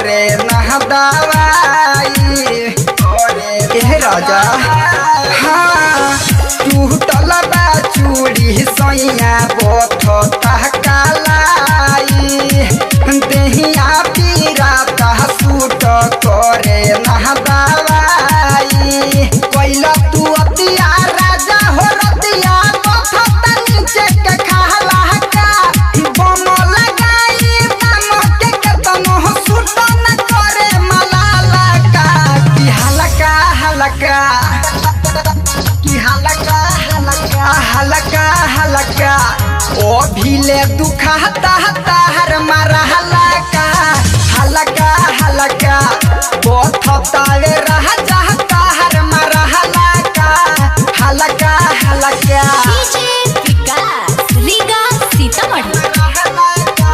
करे ना दवाई ए राजा। हाँ टूटल बा चूड़ी सैया बथता कालाई देहिया पीराता सूट करे ना दवाई कैला तू अतिया राजा हो रतिया बथता नीचे के खाला का बम लगाई बम के केतनो सूट न करे मलाला का की हलका हलका की हलका हलका हलका हलका ओ भीले दुखाता ताहर मारा हलका हलका हलका बथतावे रह जाता हर मारा हलका हलका हलका DJ Vikas Riga Sitamarhi.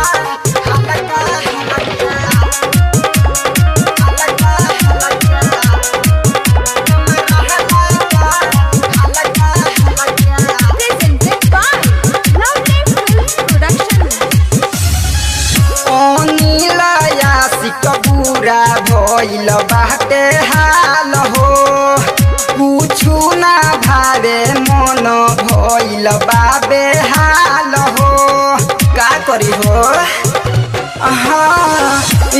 Presented by Lovely Films Production। अनिलया सिकबूरा भइल बाटे हाल हो कुछु ना भावे मन भइल बाबे हाल हो का करी हो।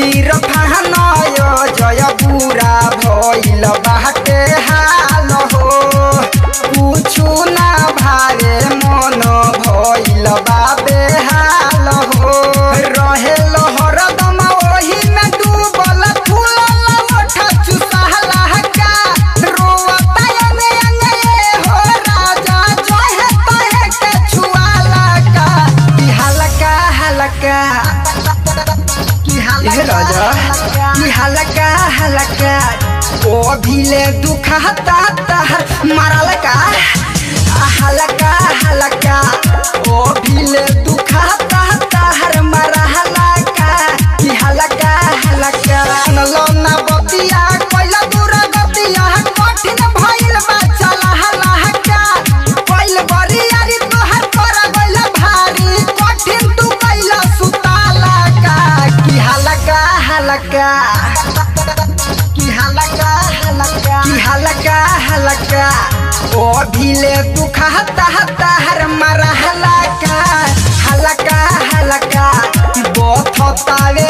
इरफान जय पूरा भइल बाटे हाल हो कुछु ना भावे मन भइल बाबे हाल हो रहे हरदम ओही में डूबल फूलल ओठ चुसहला का रोवता अंगे अंगे हो राजा जोहे तहे के छुआला का की हलका हलका की हलका की हलका हलका ओ भीले दुखाता तहर मारल का हलका हलका ओ भीले दुखाता तहर मारा हलका की हलका हलका नलो ना बतिया कोइला दूर गतिया कठिन भइल बा चला हलका कोइल बरियारी तोहर कर गइल भारी कठिन तू कइला सुताला का की हलका हलका की हलका हलका की हलका हलका ओ भीले दुखाता ताहर मारा हलका हलका हलका बथतावे